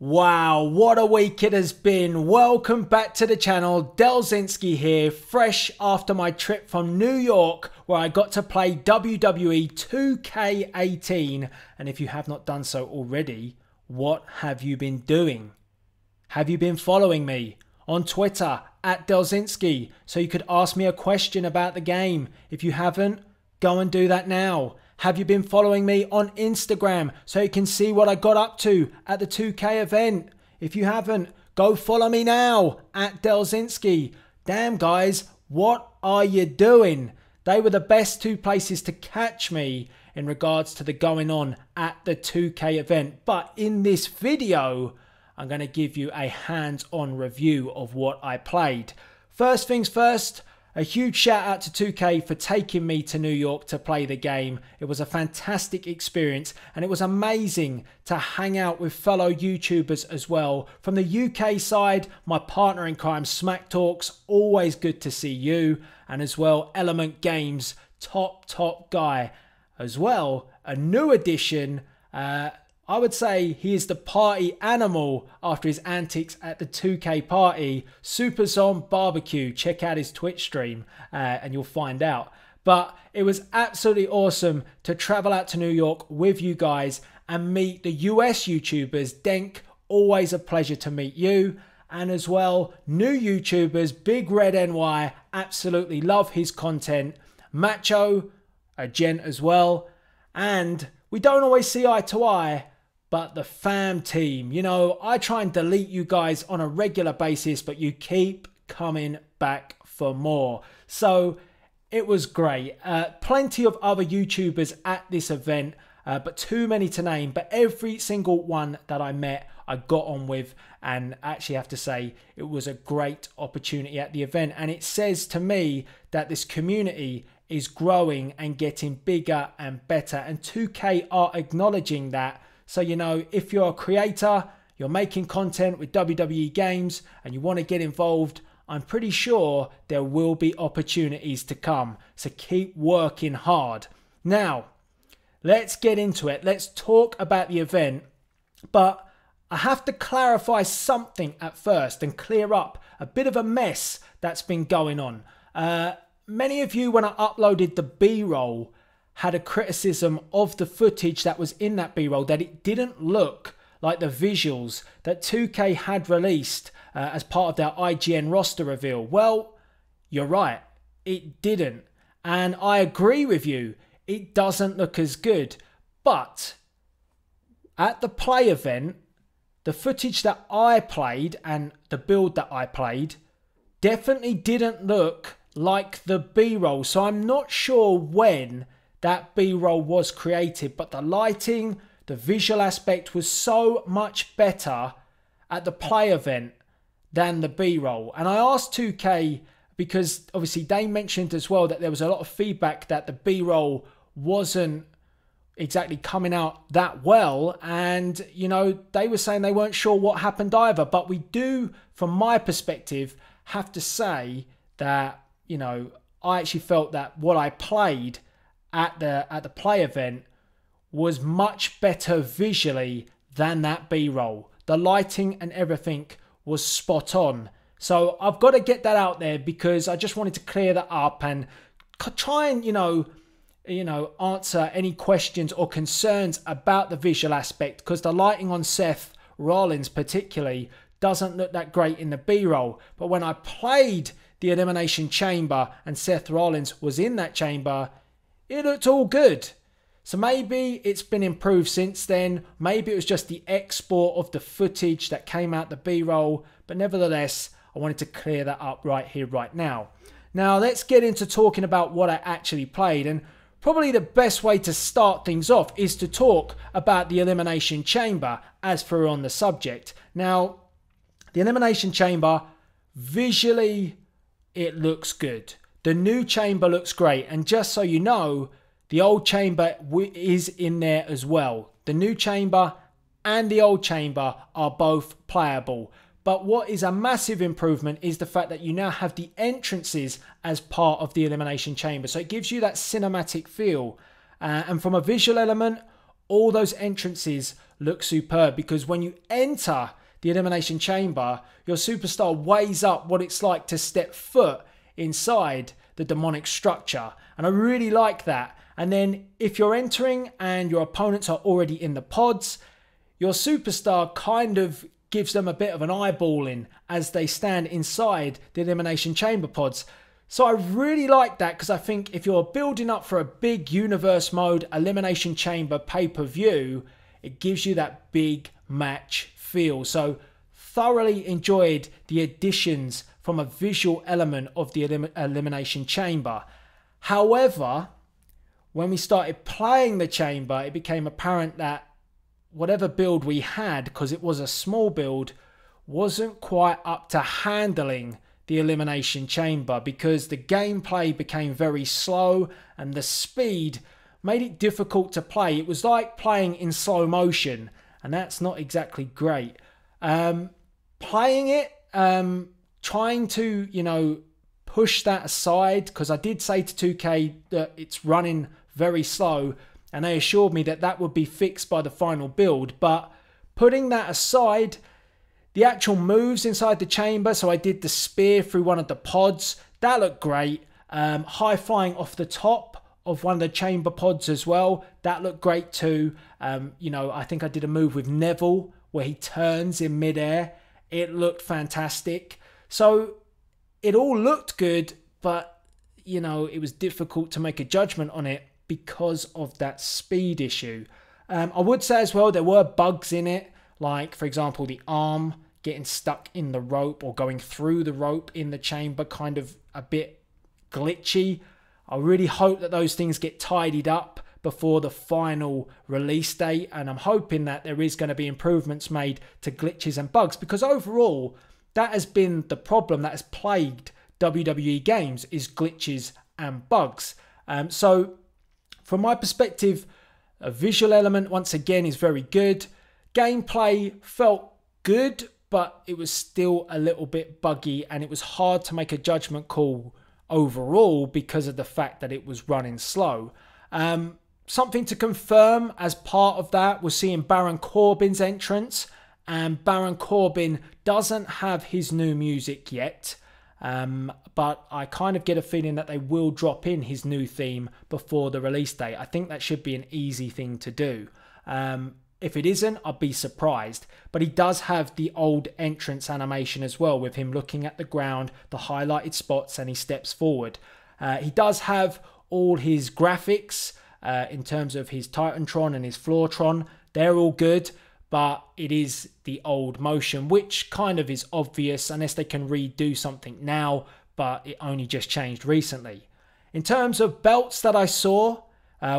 Wow, what a week it has been. Welcome back to the channel. Delzinski here, fresh after my trip from New York where I got to play WWE 2K18. And if you have not done so already, what have you been doing? Have you been following me on Twitter at Delzinski so you could ask me a question about the game? If you haven't, go and do that now. Have you been following me on Instagram so you can see what I got up to at the 2K event? If you haven't, go follow me now at Delzinski. Damn guys, what are you doing? They were the best two places to catch me in regards to the going on at the 2K event. But in this video, I'm going to give you a hands-on review of what I played. First things first, a huge shout out to 2K for taking me to New York to play the game. It was a fantastic experience and it was amazing to hang out with fellow YouTubers as well. From the UK side, my partner in crime Smack Talks, always good to see you. And as well, Element Games, top guy. As well, a new addition, I would say he is the party animal after his antics at the 2K party. Super Zom Barbecue. Check out his Twitch stream and you'll find out. But it was absolutely awesome to travel out to New York with you guys and meet the US YouTubers. Denk, always a pleasure to meet you. And as well, new YouTubers, Big Red NY, absolutely love his content. Macho, a gent as well. And we don't always see eye to eye, but the fam team, you know, I try and delete you guys on a regular basis, but you keep coming back for more. So it was great. Plenty of other YouTubers at this event, but too many to name. But every single one that I met, I got on with, and actually have to say it was a great opportunity at the event. And it says to me that this community is growing and getting bigger and better, and 2K are acknowledging that. So, you know, if you're a creator, you're making content with WWE games and you want to get involved, I'm pretty sure there will be opportunities to come. So keep working hard. Now, let's get into it. Let's talk about the event. But I have to clarify something at first and clear up a bit of a mess that's been going on. Many of you, when I uploaded the B-roll, had a criticism of the footage that was in that B-roll, that it didn't look like the visuals that 2K had released as part of their IGN roster reveal. Well, you're right, it didn't. And I agree with you, it doesn't look as good. But at the play event, the footage that I played and the build that I played definitely didn't look like the B-roll. So I'm not sure when that B-roll was created, but the lighting, the visual aspect was so much better at the play event than the B-roll. And I asked 2K because obviously they mentioned as well that there was a lot of feedback that the B-roll wasn't exactly coming out that well, and you know, they were saying they weren't sure what happened either. But we do, from my perspective, have to say that, you know, I actually felt that what I played at the play event was much better visually than that B-roll. The lighting and everything was spot on. So I've got to get that out there because I just wanted to clear that up and try and, you know, answer any questions or concerns about the visual aspect, because the lighting on Seth Rollins particularly doesn't look that great in the B-roll. But when I played the Elimination Chamber and Seth Rollins was in that chamber, it looked all good. So maybe it's been improved since then. Maybe it was just the export of the footage that came out the B-roll. But nevertheless, I wanted to clear that up right here, right now. Now, let's get into talking about what I actually played. And probably the best way to start things off is to talk about the Elimination Chamber as for on the subject. Now, the Elimination Chamber, visually, it looks good. The new chamber looks great, and just so you know, the old chamber is in there as well. The new chamber and the old chamber are both playable. But what is a massive improvement is the fact that you now have the entrances as part of the Elimination Chamber. So it gives you that cinematic feel. And from a visual element, all those entrances look superb, because when you enter the Elimination Chamber, your superstar weighs up what it's like to step foot inside the demonic structure. And I really like that. And then if you're entering and your opponents are already in the pods, your superstar kind of gives them a bit of an eyeballing as they stand inside the Elimination Chamber pods. So I really like that, because I think if you're building up for a big universe mode Elimination Chamber pay-per-view, it gives you that big match feel. So thoroughly enjoyed the additions from a visual element of the Elimination Chamber. However, when we started playing the chamber, it became apparent that whatever build we had, because it was a small build, wasn't quite up to handling the Elimination Chamber, because the gameplay became very slow and the speed made it difficult to play. It was like playing in slow motion, and that's not exactly great. Playing it, trying to, push that aside, because I did say to 2K that it's running very slow, and they assured me that that would be fixed by the final build. But putting that aside, the actual moves inside the chamber, so I did the spear through one of the pods, that looked great. High flying off the top of one of the chamber pods as well, that looked great too. I think I did a move with Neville where he turns in midair. It looked fantastic. So it all looked good, but it was difficult to make a judgment on it because of that speed issue. I would say as well, there were bugs in it, like for example the arm getting stuck in the rope or going through the rope in the chamber, kind of a bit glitchy. I really hope that those things get tidied up before the final release date, and I'm hoping that there is going to be improvements made to glitches and bugs, because overall that has been the problem that has plagued WWE games, is glitches and bugs. So from my perspective, a visual element once again is very good. Gameplay felt good, but it was still a little bit buggy, and it was hard to make a judgment call overall because of the fact that it was running slow. Something to confirm as part of that was seeing Baron Corbin's entrance, and Baron Corbin doesn't have his new music yet, but I kind of get a feeling that they will drop in his new theme before the release date. I think that should be an easy thing to do. If it isn't, I'll be surprised. But he does have the old entrance animation as well, with him looking at the ground, the highlighted spots, and he steps forward. He does have all his graphics in terms of his Titantron and his Floortron. They're all good, but it is the old motion, which kind of is obvious unless they can redo something now, but it only just changed recently. In terms of belts that I saw,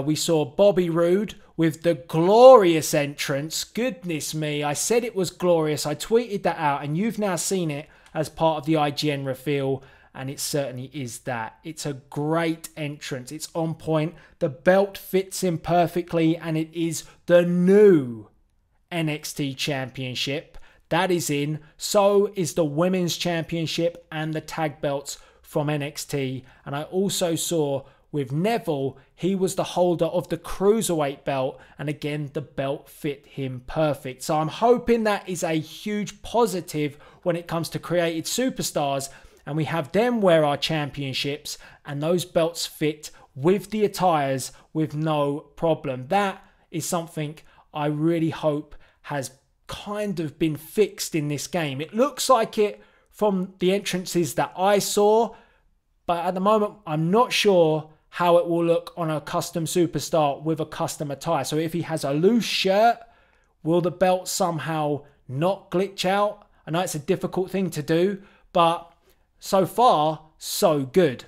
we saw Bobby Roode with the glorious entrance. Goodness me, I said it was glorious. I tweeted that out, and you've now seen it as part of the IGN reveal, and it certainly is that. It's a great entrance. It's on point. The belt fits him perfectly, and it is the new NXT Championship. That is in. So is the Women's Championship and the tag belts from NXT. And I also saw with Neville, he was the holder of the Cruiserweight belt, and again the belt fit him perfect. So I'm hoping that is a huge positive when it comes to created superstars, and we have them wear our championships and those belts fit with the attires with no problem. That is something I really hope has kind of been fixed in this game. It looks like it from the entrances that I saw, but at the moment I'm not sure how it will look on a custom superstar with a custom attire. So if he has a loose shirt, will the belt somehow not glitch out? I know it's a difficult thing to do, but so far, so good.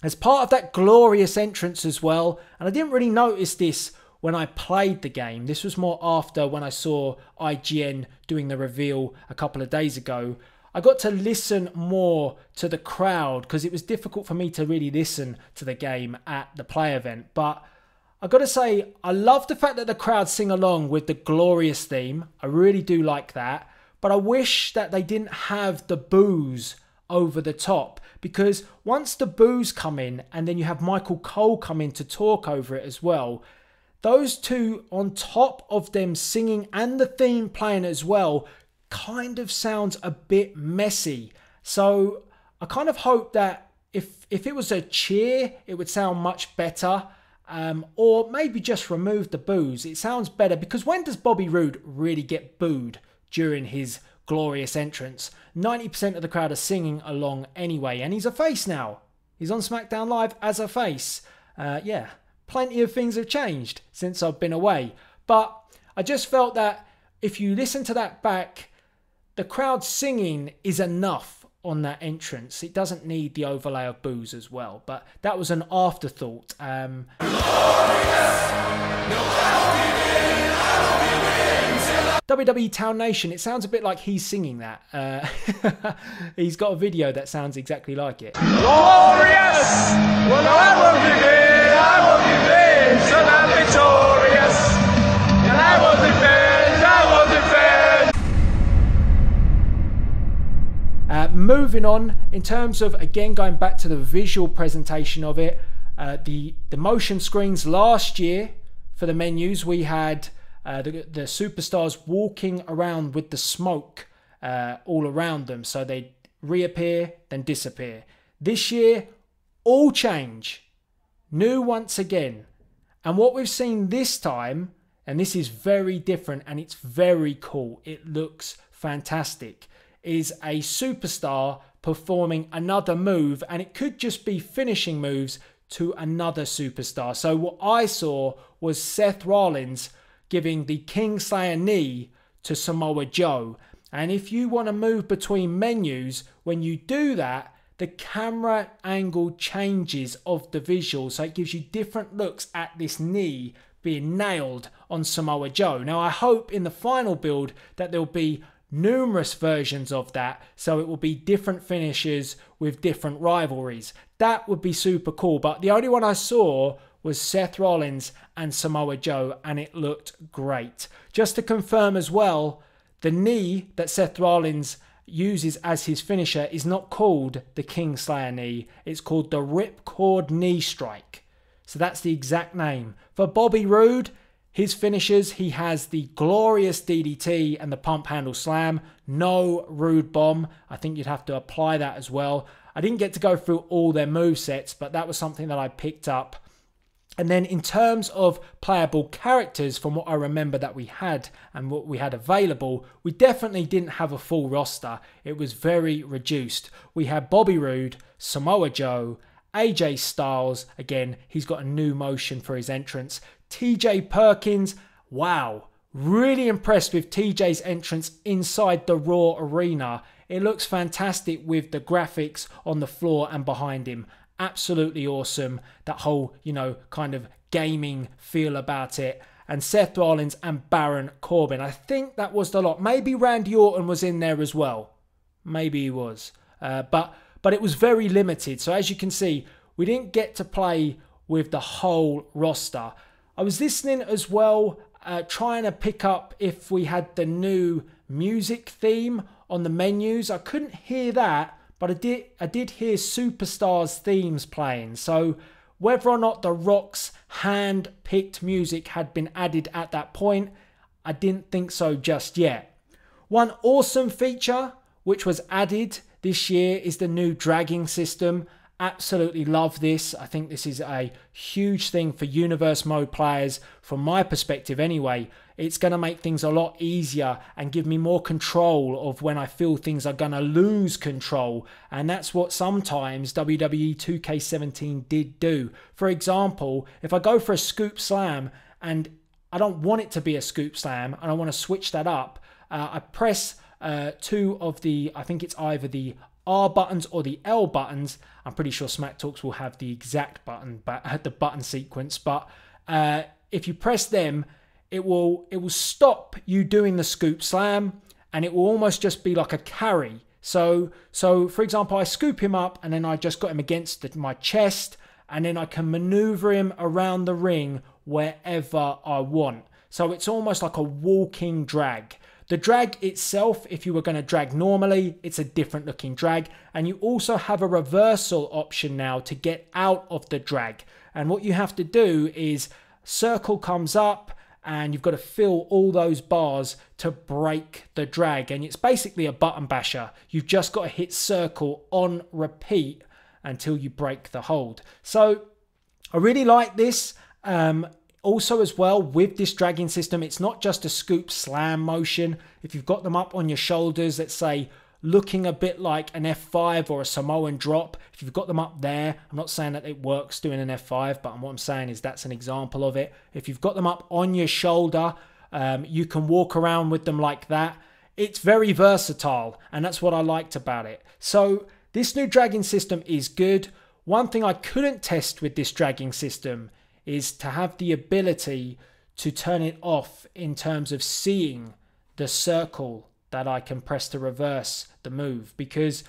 As part of that glorious entrance as well, and I didn't really notice this when I played the game. This was more after when I saw IGN doing the reveal a couple of days ago. I got to listen more to the crowd because it was difficult for me to really listen to the game at the play event. But I got to say, I love the fact that the crowd sing along with the glorious theme. I really do like that. But I wish that they didn't have the boos over the top, because once the boos come in and then you have Michael Cole come in to talk over it as well, those two on top of them singing and the theme playing as well kind of sounds a bit messy. So I kind of hope that if it was a cheer, it would sound much better. Or maybe just remove the boos. It sounds better, because when does Bobby Roode really get booed during his glorious entrance? 90% of the crowd are singing along anyway, and he's a face now. He's on SmackDown Live as a face. Yeah, plenty of things have changed since I've been away. But I just felt that if you listen to that back, the crowd singing is enough on that entrance. It doesn't need the overlay of boos as well. But that was an afterthought. WWE Town Nation, it sounds a bit like he's singing that. He's got a video that sounds exactly like it. Glorious! Well, I will defend, so I'm victorious. And I will defend, I will defend. Moving on, in terms of, again, going back to the visual presentation of it, the motion screens last year for the menus, we had the superstars walking around with the smoke all around them. So they reappear, then disappear. This year, all change. New once again. And what we've seen this time, and this is very different and it's very cool, it looks fantastic, is a superstar performing another move, and it could just be finishing moves to another superstar. So what I saw was Seth Rollins giving the Kingslayer knee to Samoa Joe. And if you want to move between menus, when you do that, the camera angle changes of the visual. So it gives you different looks at this knee being nailed on Samoa Joe. Now, I hope in the final build that there'll be numerous versions of that, so it will be different finishes with different rivalries. That would be super cool. But the only one I saw was Seth Rollins and Samoa Joe, and it looked great. Just to confirm as well, the knee that Seth Rollins uses as his finisher is not called the Kingslayer knee. It's called the Ripcord Knee Strike. So that's the exact name. For Bobby Roode, his finishers, he has the glorious DDT and the pump handle slam. No Roode bomb. I think you'd have to apply that as well. I didn't get to go through all their movesets, but that was something that I picked up. And then in terms of playable characters, from what I remember that we had and what we had available, we definitely didn't have a full roster. It was very reduced. We had Bobby Roode, Samoa Joe, AJ Styles. Again, he's got a new motion for his entrance. TJ Perkins. Wow. Really impressed with TJ's entrance inside the Raw arena. It looks fantastic with the graphics on the floor and behind him. Absolutely awesome. That whole, kind of gaming feel about it. And Seth Rollins and Baron Corbin. I think that was the lot. Maybe Randy Orton was in there as well. Maybe he was. But it was very limited. So as you can see, we didn't get to play with the whole roster. I was listening as well, trying to pick up if we had the new music theme on the menus. I couldn't hear that. But I did hear Superstars themes playing. So whether or not The Rock's hand-picked music had been added at that point, I didn't think so just yet. One awesome feature which was added this year is the new dragging system. Absolutely love this. I think this is a huge thing for Universe Mode players. From my perspective anyway, it's going to make things a lot easier and give me more control of when I feel things are going to lose control. And that's what sometimes WWE 2K18 did do. For example, if I go for a scoop slam and I don't want it to be a scoop slam and I want to switch that up, I press two of the, I think it's either the R buttons or the L buttons. I'm pretty sure Smack Talks will have the exact button, the button sequence. But if you press them, it will stop you doing the scoop slam, and it will almost just be like a carry. So for example, I scoop him up and then I just got him against my chest, and then I can maneuver him around the ring wherever I want. So it's almost like a walking drag. The drag itself, if you were going to drag normally, it's a different looking drag. And you also have a reversal option now to get out of the drag. And what you have to do is circle comes up, and you've got to fill all those bars to break the drag. And it's basically a button basher. You've just got to hit circle on repeat until you break the hold. So I really like this. Also as well, with this dragging system, it's not just a scoop slam motion. If you've got them up on your shoulders, let's say looking a bit like an F5 or a Samoan drop, if you've got them up there, I'm not saying that it works doing an F5, but what I'm saying is that's an example of it. If you've got them up on your shoulder, you can walk around with them like that. It's very versatile, and that's what I liked about it. So this new dragging system is good. One thing I couldn't test with this dragging system is to have the ability to turn it off in terms of seeing the circle that I can press to reverse the move, because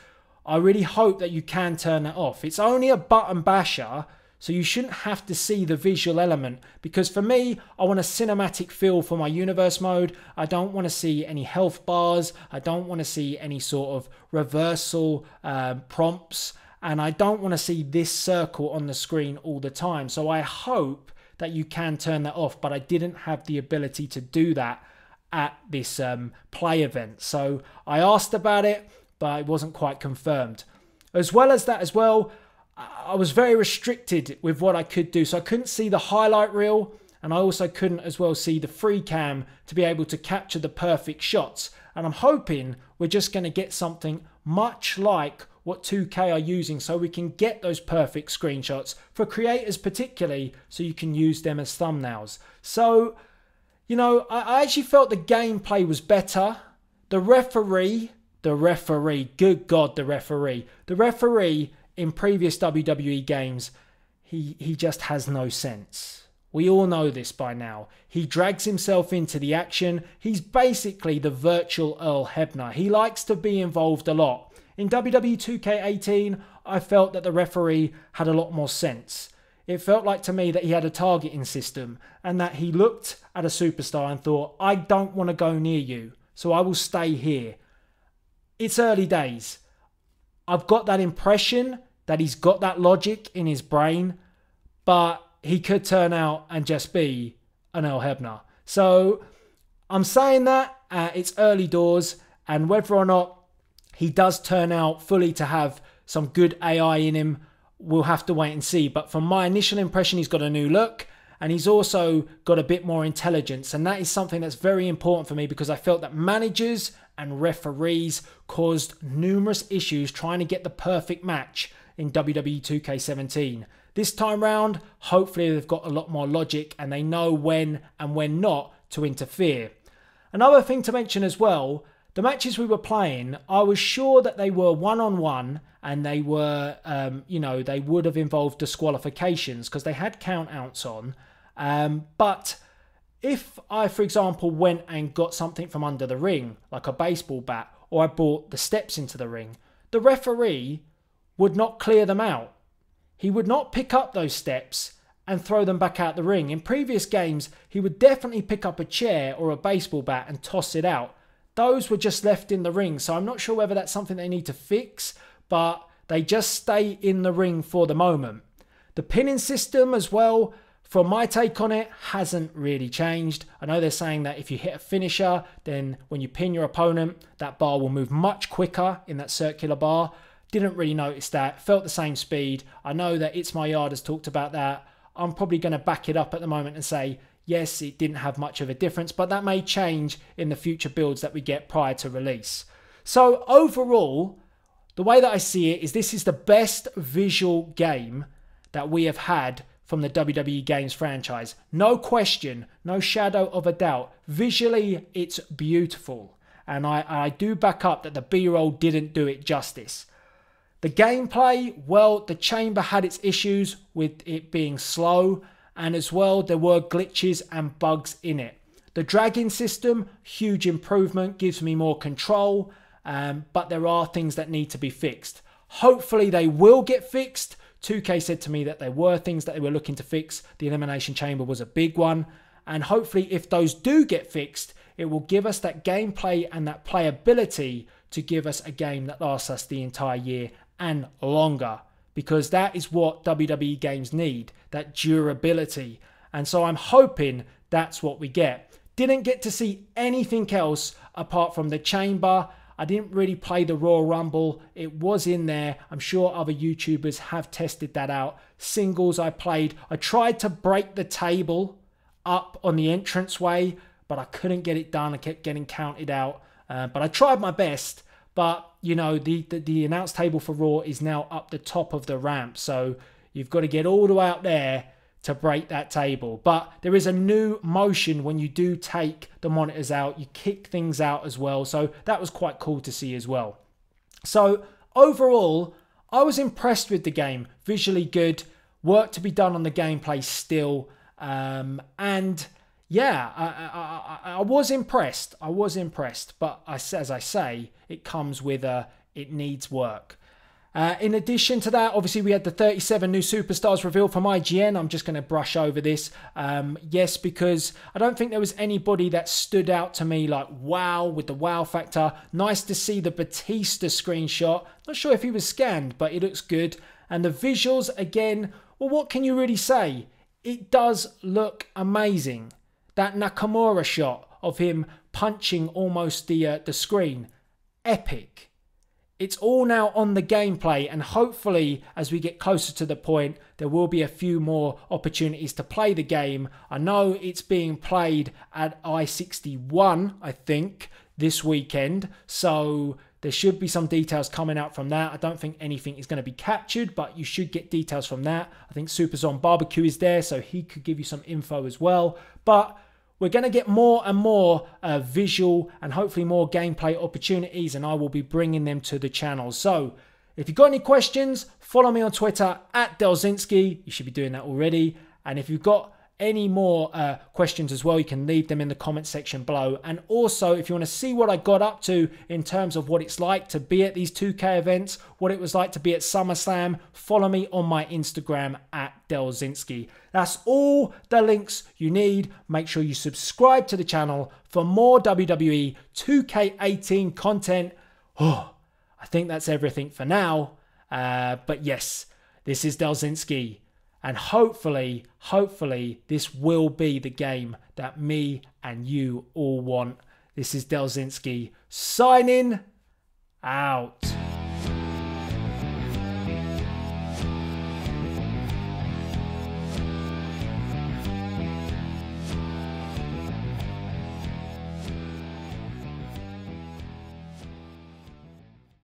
I really hope that you can turn that off. It's only a button basher, so you shouldn't have to see the visual element, because for me, I want a cinematic feel for my universe mode. I don't want to see any health bars. I don't want to see any sort of reversal prompts, and I don't want to see this circle on the screen all the time. So I hope that you can turn that off, but I didn't have the ability to do that at this play event. So I asked about it, but it wasn't quite confirmed. As well as that as well, I was very restricted with what I could do. So I couldn't see the highlight reel, and I also couldn't as well see the free cam to be able to capture the perfect shots. And I'm hoping we're just going to get something much like what 2K are using, so we can get those perfect screenshots for creators particularly, so you can use them as thumbnails. So, you know, I actually felt the gameplay was better. The referee, good God, the referee in previous WWE games, he just has no sense. We all know this by now. He drags himself into the action. He's basically the virtual Earl Hebner. He likes to be involved a lot. In WWE 2K18, I felt that the referee had a lot more sense. It felt like to me that he had a targeting system, and that he looked at a superstar and thought, I don't want to go near you, so I will stay here. It's early days. I've got that impression that he's got that logic in his brain, but he could turn out and just be an Earl Hebner. So I'm saying that it's early doors, and whether or not he does turn out fully to have some good AI in him, we'll have to wait and see. But from my initial impression, he's got a new look, and he's also got a bit more intelligence. And that is something that's very important for me, because I felt that managers and referees caused numerous issues trying to get the perfect match in WWE 2K17. This time round, hopefully they've got a lot more logic, and they know when and when not to interfere. Another thing to mention as well, the matches we were playing, I was sure that they were one-on-one, and they were, you know, they would have involved disqualifications because they had count-outs on. But if I, for example, went and got something from under the ring, like a baseball bat, or I brought the steps into the ring, the referee would not clear them out. He would not pick up those steps and throw them back out the ring. In previous games, he would definitely pick up a chair or a baseball bat and toss it out. Those were just left in the ring, so I'm not sure whether that's something they need to fix, but they just stay in the ring for the moment. The pinning system as well, from my take on it, hasn't really changed. I know they're saying that if you hit a finisher, then when you pin your opponent, that bar will move much quicker in that circular bar. Didn't really notice that. Felt the same speed. I know that It's My Yard has talked about that. I'm probably going to back it up at the moment and say, yes, it didn't have much of a difference, but that may change in the future builds that we get prior to release. So overall, the way that I see it is this is the best visual game that we have had from the WWE Games franchise. No question, no shadow of a doubt. Visually, it's beautiful. And I do back up that the B-roll didn't do it justice. The gameplay, well, the chamber had its issues with it being slow, and as well, there were glitches and bugs in it. The dragging system, huge improvement, gives me more control, but there are things that need to be fixed. Hopefully they will get fixed. 2K said to me that there were things that they were looking to fix. The Elimination Chamber was a big one. And hopefully if those do get fixed, it will give us that gameplay and that playability to give us a game that lasts us the entire year and longer. Because that is what WWE games need, that durability. And so I'm hoping that's what we get. Didn't get to see anything else apart from the chamber. I didn't really play the Royal Rumble. It was in there. I'm sure other YouTubers have tested that out. Singles I played. I tried to break the table up on the entranceway, but I couldn't get it done. I kept getting counted out. But I tried my best. But, you know, the announce table for Raw is now up the top of the ramp. So you've got to get all the way out there to break that table. But there is a new motion when you do take the monitors out. You kick things out as well. So that was quite cool to see as well. So overall, I was impressed with the game. Visually good. Work to be done on the gameplay still. And yeah, I was impressed. I was impressed. But as I say, it comes with it needs work. In addition to that, obviously we had the 37 new superstars revealed from IGN. I'm just going to brush over this. Yes, because I don't think there was anybody that stood out to me like wow, with the wow factor. Nice to see the Batista screenshot. Not sure if he was scanned, but it looks good. And the visuals, again, well, what can you really say? It does look amazing. That Nakamura shot of him punching almost the screen. Epic. It's all now on the gameplay, and hopefully as we get closer to the point, there will be a few more opportunities to play the game. I know it's being played at I-61, I think, this weekend, so there should be some details coming out from that. I don't think anything is going to be captured, but you should get details from that. I think Superzon Barbecue is there, so he could give you some info as well. But we're going to get more and more visual and hopefully more gameplay opportunities, and I will be bringing them to the channel. So if you've got any questions, follow me on Twitter at Delzinski. You should be doing that already. And if you've got any more questions as well, you can leave them in the comment section below. And also, if you want to see what I got up to in terms of what it's like to be at these 2K events, what it was like to be at SummerSlam, follow me on my Instagram at Delzinski. That's all the links you need. Make sure you subscribe to the channel for more WWE 2K18 content. Oh, I think that's everything for now. But yes, this is Delzinski. And hopefully, this will be the game that me and you all want. This is Delzinski signing out.